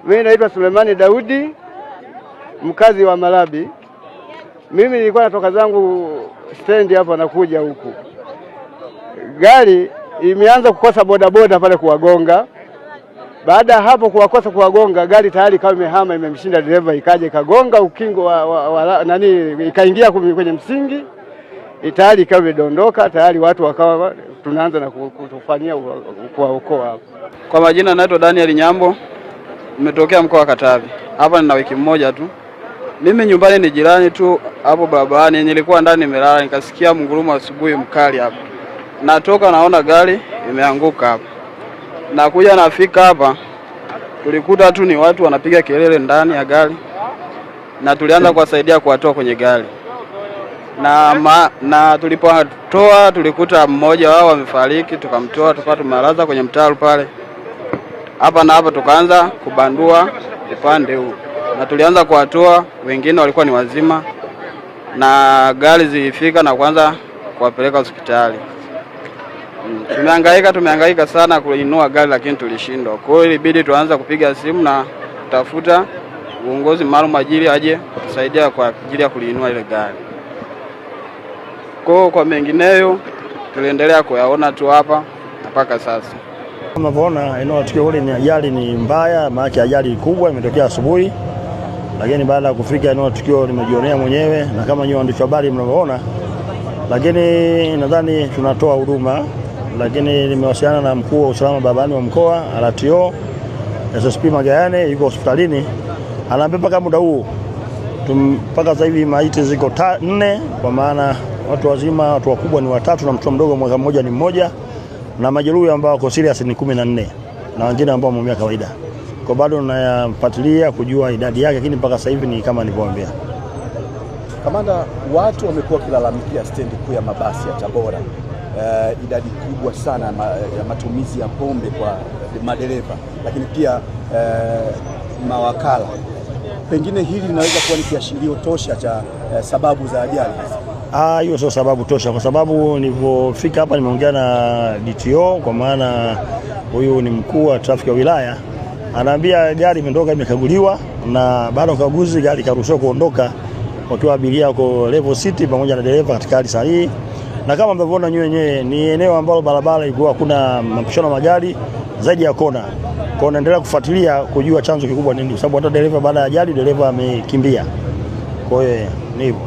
Mimi naitwa Sulemani Daudi, mkazi wa Malabi. Mimi nilikuwa natoka zangu stendi hapa nakuja huku. Gari imeanza kukosa bodaboda pale kuwagonga. Baada ya hapo kuwagonga, gari tayari kama imehama, imemshinda dereva, ikaja ikagonga ukingo ikaingia kwenye msingi. Tayari ikawa imedondoka, tayari watu wakawa tunaanza na kutufanyia kuwaokoa hapo. Kwa majina naitwa Daniel Nyambo. Nimetokea mkoa wa Katavi. Hapa nina wiki moja tu. Mimi nyumbani ni jirani tu hapo barabarani, nilikuwa ndani nimelala nikasikia mngurumo asubuhi mkali hapa. Natoka naona gari imeanguka hapa. Nakuja nafika hapa, tulikuta tu ni watu wanapiga kelele ndani ya gari. Na tulianza kuwasaidia kuwatoa kwenye gari. Na tulipotoa tulikuta mmoja wao amefariki, tukamtoa tumalaza kwenye mtaro pale. Hapa na hapa tukaanza kubandua upande huu. Na tulianza kuwatoa, wengine walikuwa ni wazima. Na gari zilifika na kuanza kuwapeleka hospitali. Tumehangaika sana kuinua gari lakini tulishindwa. Kwa hiyo ilibidi tuanze kupiga simu na kutafuta uongozi maalum ajili aje kusaidia kwa ajili ya kuliinua ile gari. Kwa mengineyo tuliendelea kuyaona tu hapa mpaka sasa. Unavyoona eneo la tukio hili ni ajali ni mbaya, maana ajali kubwa imetokea asubuhi. Lakini baada ya kufika eneo la tukio nimejionea mwenyewe na kama nyinyi waandishi wa habari mnavyoona. Lakini nadhani tunatoa huduma, lakini nimewasiliana na mkuu wa usalama barabarani wa mkoa RTO SSP Magayane, yuko hospitalini. Anaambia mpaka muda huu mpaka sasa hivi maiti ziko 4, kwa maana watu wazima, watu wakubwa ni 3 na mtoto mdogo mwaka mmoja ni mmoja, na majeruhi ambao wako serious ni 14 na wengine ambao wameumia kawaida. Kwa bado nayafuatilia kujua idadi yake, lakini mpaka sasa hivi ni kama nilivyowaambia. Kamanda, watu wamekuwa kilalamikia stendi kuu ya mabasi ya Tabora idadi kubwa sana ya matumizi ya pombe kwa madereva, lakini pia mawakala. Pengine hili linaweza kuwa ni kiashirio tosha cha sababu za ajali hizi. Hiyo sio sababu tosha, kwa sababu nilipofika hapa nimeongea na DTO, kwa maana huyu ni mkuu wa trafiki ya wilaya. Anaambia gari imeondoka, imekaguliwa, na baada ya ukaguzi gari karuhusiwa kuondoka wakiwa abiria wako level city pamoja na dereva katika hali sahihi. Na kama mnavyoona nyinyi wenyewe ni eneo ambalo barabara ilikuwa hakuna mapishano magari zaidi ya kona. Kwa naendelea kufuatilia kujua chanzo kikubwa nini, kwa sababu hata dereva baada ya ajali dereva amekimbia. Kwa hiyo ni hivyo.